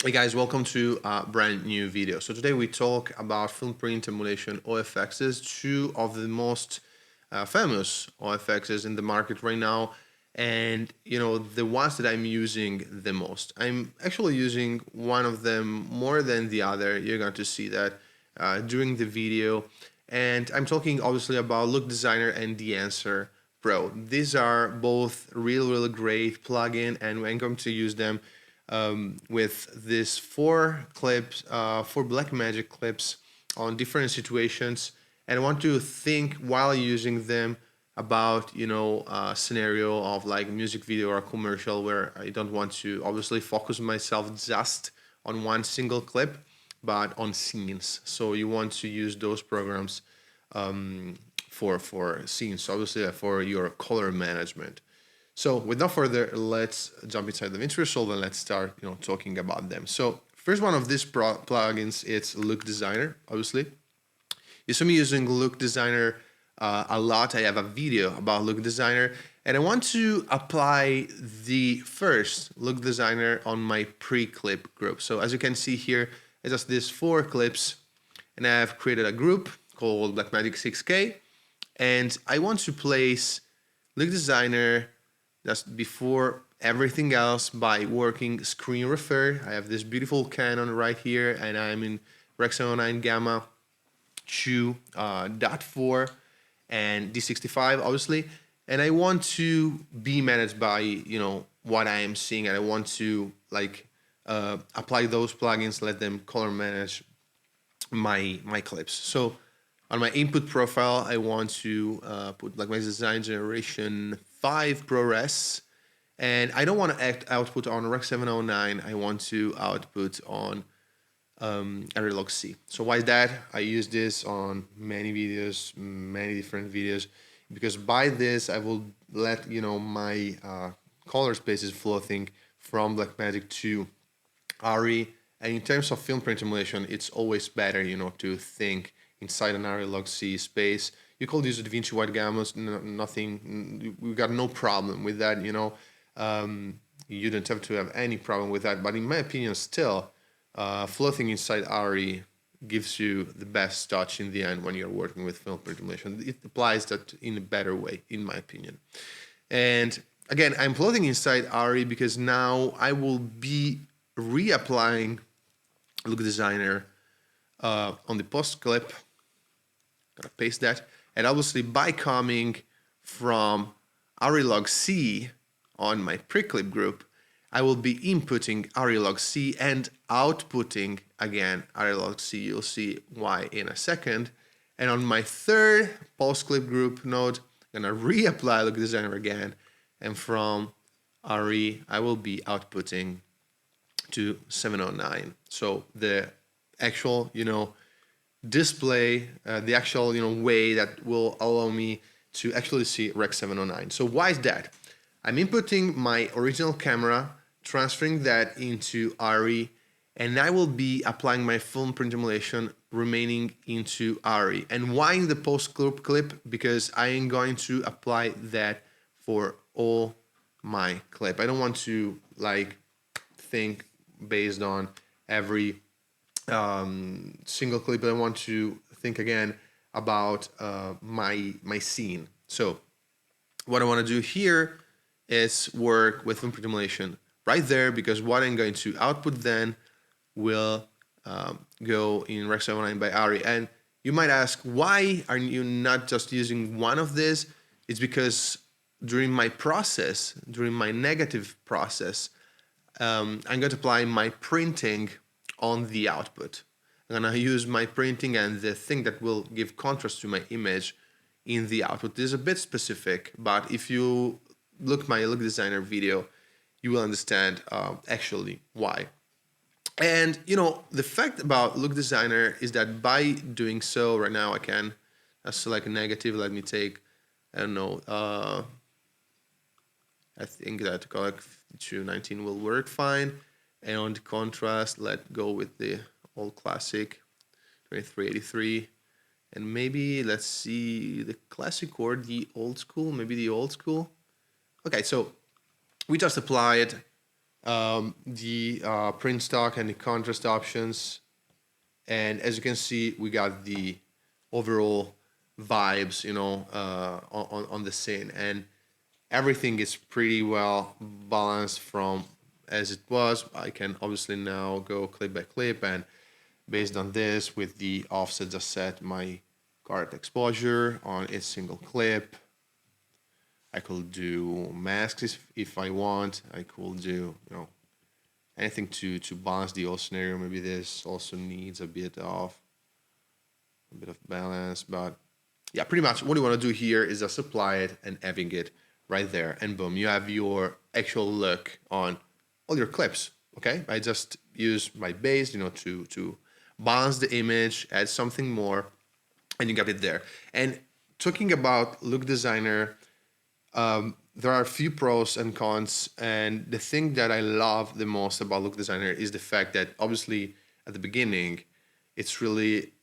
Hey guys, welcome to a brand new video. So today we talk about film print emulation OFXs, two of the most famous OFXs in the market right now, and the ones that I'm using the most. I'm actually using one of them more than the other. You're going to see that during the video, and I'm talking obviously about Look Designer and The Answer Pro. These are both really great plugin, and I'm going to use them with these four clips, four Blackmagic clips on different situations, and I want to think while using them about a scenario of like music video or a commercial where I don't want to obviously focus myself just on one single clip, but on scenes. So you want to use those programs for scenes, obviously for your color management. So without further, let's jump inside the Windscript and let's start, talking about them. So first one of these plugins, it's Look Designer, obviously. You saw me using Look Designer a lot. I have a video about Look Designer, and I want to apply the first Look Designer on my pre-clip group. So as you can see here, it's just these four clips, and I have created a group called Blackmagic 6K, and I want to place Look Designer just before everything else by working screen refer. I have this beautiful Canon right here, and I'm in Rec. 709 Gamma 2.4 and D65 obviously, and I want to be managed by what I am seeing, and I want to apply those plugins, let them color manage my clips. So on my input profile, I want to put my design generation 5 ProRes, and I don't want to output on Rec. 709. I want to output on Verilog C. So why is that? I use this on many videos, many different videos, because by this I will let my color spaces floating from Blackmagic to ARRI. And in terms of film print emulation, it's always better to think inside an Verilog C space. You could use DaVinci White Gammas, nothing. We got no problem with that. You don't have to have any problem with that. But in my opinion, still, floating inside ARRI gives you the best touch in the end when you're working with film print emulation. It applies that in a better way, in my opinion. And again, I'm floating inside ARRI because now I will be reapplying Look Designer on the post clip. Gonna paste that, and obviously by coming from Verilog C on my pre-clip group, I will be inputting Verilog C and outputting again Verilog C. You'll see why in a second. And on my third post-clip group node, I'm gonna reapply Look Designer again, and from ARRI I will be outputting to 709. So the actual display, the actual way that will allow me to actually see Rec. 709. So why is that? I'm inputting my original camera, transferring that into ARRI, and I will be applying my film print emulation remaining into ARRI. And why in the post clip? Because I am going to apply that for all my clip. I don't want to think based on every single clip. I want to think again about my scene. So what I want to do here is work with film print emulation right there, because what I'm going to output then will go in Rec. 709 by ARRI. And you might ask, why are you not just using one of these? It's because during my process, during my negative process, I'm going to apply my printing on the output. I'm going to use my printing and the thing that will give contrast to my image in the output. This is a bit specific, but if you look my Look Designer video, you will understand actually why. And the fact about Look Designer is that by doing so, right now I can select a negative. Let me take, I don't know, I think that color 5219 will work fine. And on the contrast, let's go with the old classic 2383. And maybe let's see the classic or the old school, maybe the old school. Okay, so we just applied the print stock and the contrast options. And as you can see, we got the overall vibes, on the scene. And everything is pretty well balanced from as it was. I can obviously now go clip by clip, and based on this, with the offset, just set my card exposure on a single clip. I could do masks if I want. I could do, anything to balance the whole scenario. Maybe this also needs a bit of balance, but yeah, pretty much what you want to do here is just apply it and having it right there, and boom, you have your actual look on all your clips. Okay, I just use my base, to balance the image, add something more, and you got it there. And talking about Look Designer, there are a few pros and cons, and the thing that I love the most about Look Designer is the fact that obviously at the beginning, it's really,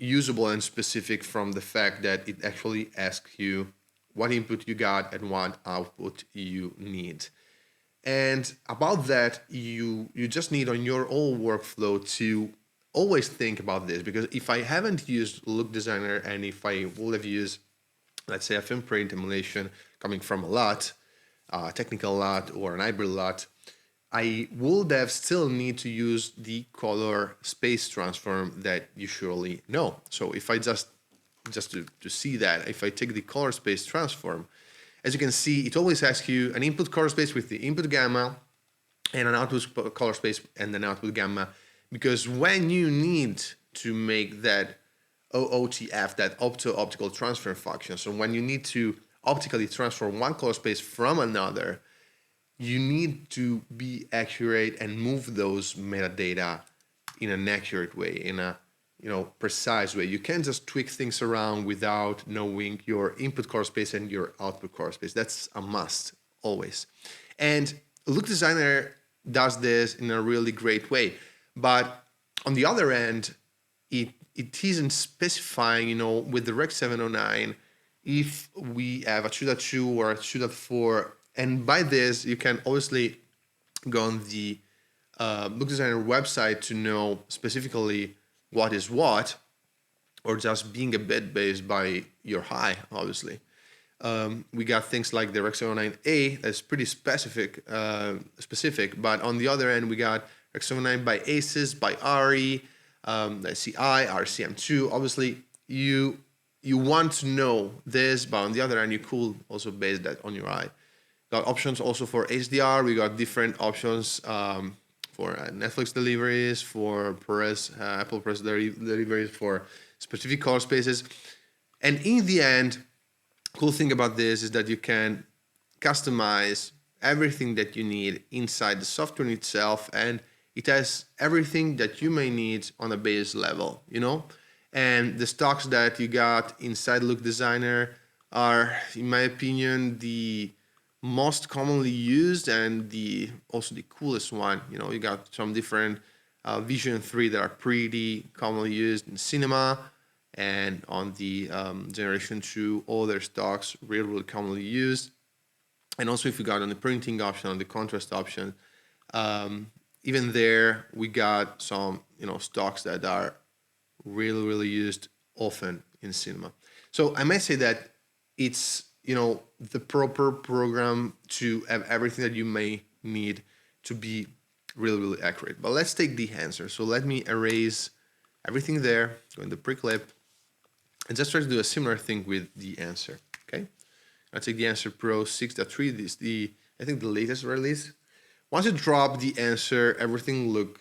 usable and specific from the fact that it actually asks you what input you got and what output you need. And about that, you just need on your own workflow to always think about this, because if I haven't used Look Designer and if I would have used, let's say, a film print emulation coming from a lot, technical lot or an hybrid lot, I would have still need to use the color space transform that you surely know. So if I just to see that, if I take the color space transform, as you can see, it always asks you an input color space with the input gamma and an output color space and an output gamma, because when you need to make that OOTF, that opto-optical transfer function, so when you need to optically transform one color space from another, you need to be accurate and move those metadata in an accurate way, in a precise way. You can't just tweak things around without knowing your input color space and your output color space. That's a must always. And Look Designer does this in a really great way. But on the other end, it isn't specifying, with the Rec 709, if we have a 2.2 or a 2.4. And by this, you can obviously go on the Look Designer website to know specifically what is what, or just being a bit based by your high, obviously. We got things like the Rec 709A that's pretty specific, but on the other end, we got Rec 709 by ACES, by RE, CI, RCM2. Obviously, you want to know this, but on the other end, you could also base that on your eye. Got options also for HDR. We got different options for Netflix deliveries, for Apple ProRes deliveries, for specific color spaces. And in the end, cool thing about this is that you can customize everything that you need inside the software itself, and it has everything that you may need on a base level, And the stocks that you got inside Look Designer are, in my opinion, the most commonly used and also the coolest one. You got some different Vision 3 that are pretty commonly used in cinema, and on the Generation 2, all their stocks really commonly used. And also if you got on the printing option, on the contrast option, even there we got some stocks that are really used often in cinema. So I might say that it's the proper program to have everything that you may need to be really accurate. But let's take the answer. So let me erase everything there, go in the pre-clip, and just try to do a similar thing with the answer. Okay, I'll take the answer Pro 6.3. This is I think the latest release. Once you drop the answer, everything look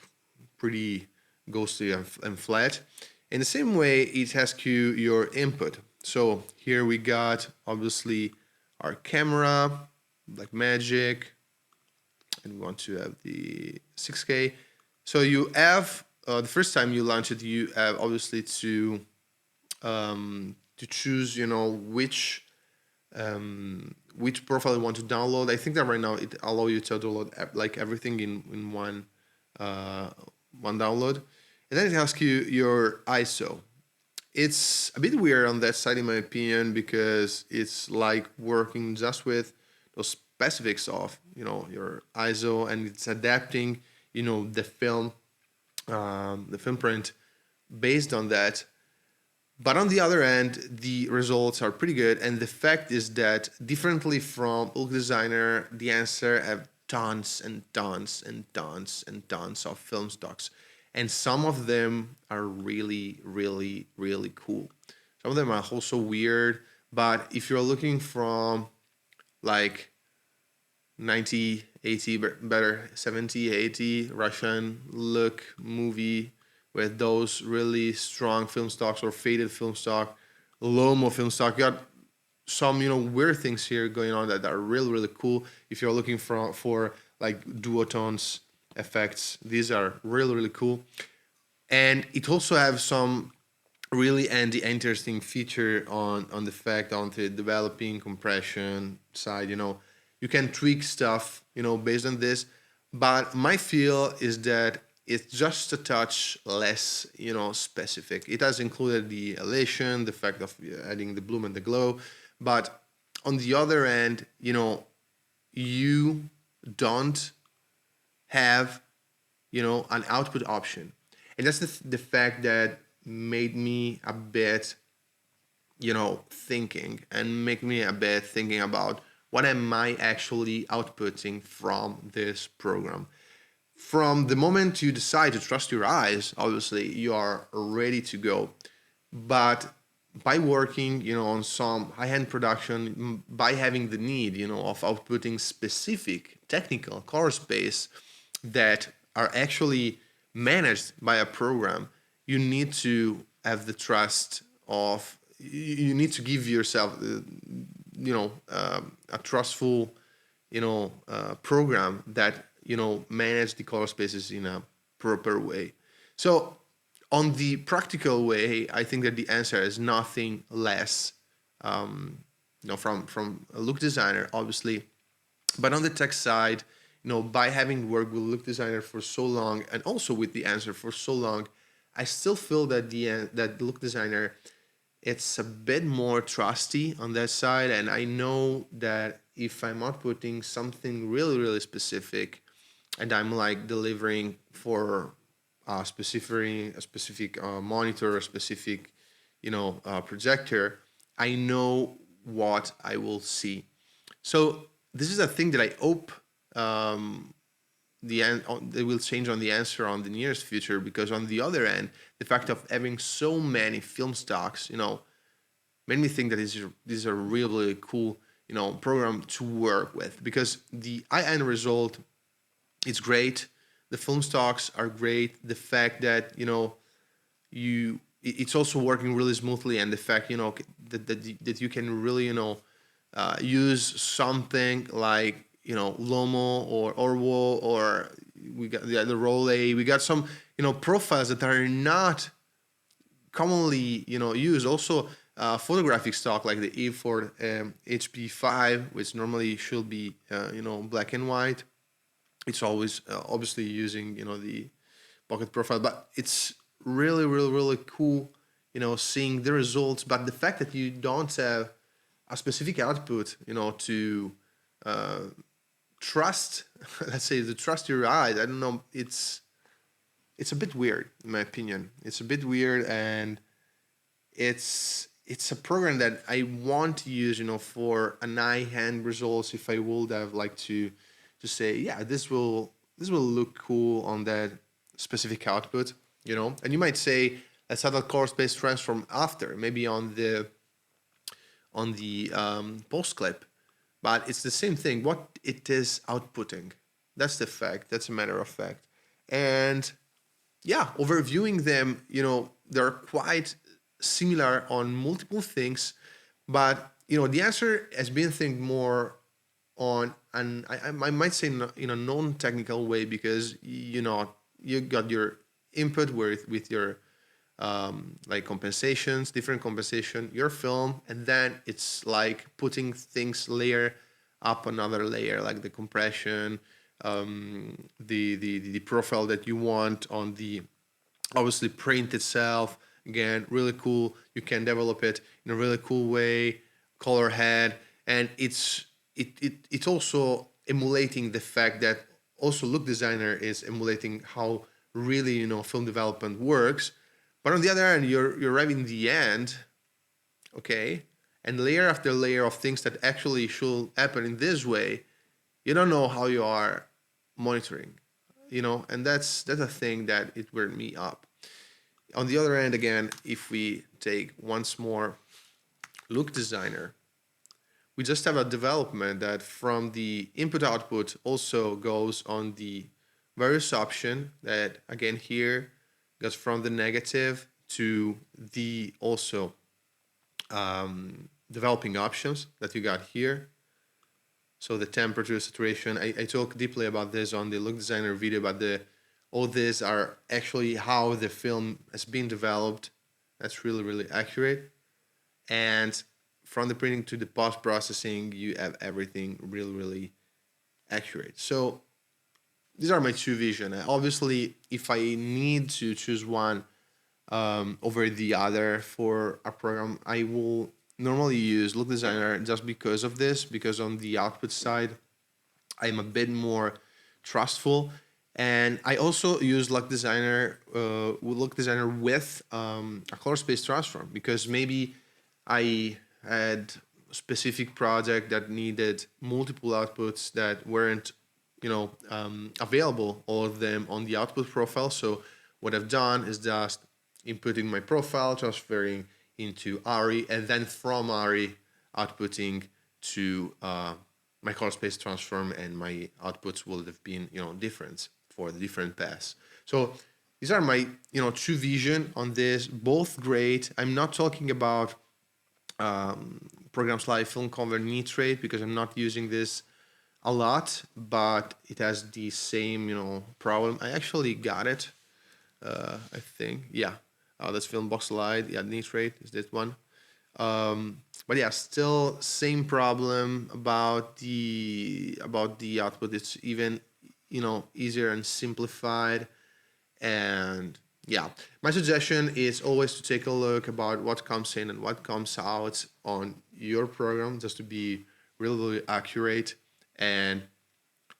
pretty ghostly and flat. In the same way, it asks you your input. So here we got obviously our camera, Blackmagic, and we want to have the 6K. So you have the first time you launch it, you have obviously to choose, which profile you want to download. I think that right now it allows you to download like everything in one download, and then it asks you your ISO. It's a bit weird on that side, in my opinion, because it's like working just with those specifics of your ISO, and it's adapting the film print based on that. But on the other end, the results are pretty good. And the fact is that differently from Look Designer, the Answer have tons and tons and tons and tons of film stocks. And some of them are really, really, really cool. Some of them are also weird. But if you're looking from like 90, 80, better 70, 80 Russian look movie with those really strong film stocks or faded film stock, Lomo film stock. You got some weird things here going on that are really really cool. If you're looking for like duotones effects, these are really really cool. And it also have some really interesting feature on the fact on the developing compression side. You can tweak stuff based on this, but my feel is that it's just a touch less specific. It has included the elation, the fact of adding the bloom and the glow, but on the other end, you don't have an output option. And that's the fact that made me a bit thinking, and make me a bit thinking about what am I actually outputting from this program. From the moment you decide to trust your eyes, obviously you are ready to go. But by working on some high-end production, by having the need of outputting specific technical color space that are actually managed by a program, you need to have the trust of, you need to give yourself a trustful program that manage the color spaces in a proper way. So on the practical way, I think that the Answer is nothing less from a Look Designer, obviously. But on the tech side, by having worked with Look Designer for so long, and also with the Answer for so long, I still feel that that Look Designer, it's a bit more trusty on that side. And I know that if I'm outputting something really really specific, and I'm like delivering for a specific monitor, a specific projector, I know what I will see. So this is a thing that I hope they will change on the Answer on the nearest future, because on the other end, the fact of having so many film stocks, made me think that this is a really, really cool program to work with, because the end result, it's great. The film stocks are great. The fact that it's also working really smoothly, and the fact that you can really use something like Lomo or Orwo, or we got the Role. We got some profiles that are not commonly used. Also photographic stock like the E4 HP5, which normally should be black and white. It's always obviously using the pocket profile, but it's really really really cool seeing the results. But the fact that you don't have a specific output to trust let's say to trust your eyes, I don't know, it's a bit weird in my opinion. It's a bit weird, and it's a program that I want to use for an eye hand results. If I would have like to say, yeah, this will look cool on that specific output, and you might say, let's have a color space transform after, maybe on the post clip. But it's the same thing. What it is outputting, that's the fact. That's a matter of fact. And yeah, overviewing them, they're quite similar on multiple things, but the Answer has been think more on, and I might say in a non-technical way, because you got your input with your like compensations, different compensation, your film, and then it's like putting things layer up another layer, like the compression, the profile that you want on the obviously print itself. Again, really cool. You can develop it in a really cool way, color head, and it's it's also emulating the fact that also Look Designer is emulating how really, you know, film development works. But on the other hand, you're arriving the end, okay, and layer after layer of things that actually should happen in this way, you don't know how you are monitoring, you know, and that's a thing that it weird me up. On the other hand, again, if we take once more Look Designer, we just have a development that from the input output also goes on the various option that again here goes from the negative to the also developing options that you got here. So the temperature, saturation, I talk deeply about this on the Look Designer video, but all these are actually how the film has been developed. That's really, really accurate. And from the printing to the post-processing, you have everything really, really accurate. So these are my two vision. Obviously, if I need to choose one over the other for a program, I will normally use Look Designer just because of this, because on the output side, I'm a bit more trustful. And I also use Look Designer with a color space transform, because maybe I had a specific project that needed multiple outputs that weren't, you know, available, all of them on the output profile. So what I've done is just inputting my profile, transferring into ARI, and then from ARI outputting to my color space transform, and my outputs will have been, you know, different for the different paths. So these are my, you know, true vision on this. Both great. I'm not talking about programs like Film Convert Nitrate because I'm not using this a lot, but it has the same, you know, problem. I actually got it. I think, yeah. That's Film Box Light. Yeah, Nitrate is this one. But yeah, still same problem about the output. It's even, you know, easier and simplified. And yeah, my suggestion is always to take a look about what comes in and what comes out on your program, just to be really, really accurate, and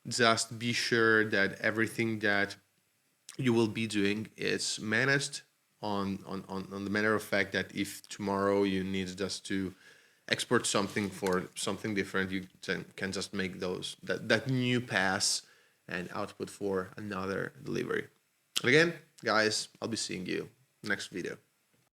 just be sure that everything that you will be doing is managed on the matter of fact that if tomorrow you need just to export something for something different, you can just make that new pass and output for another delivery. And again, guys, I'll be seeing you next video.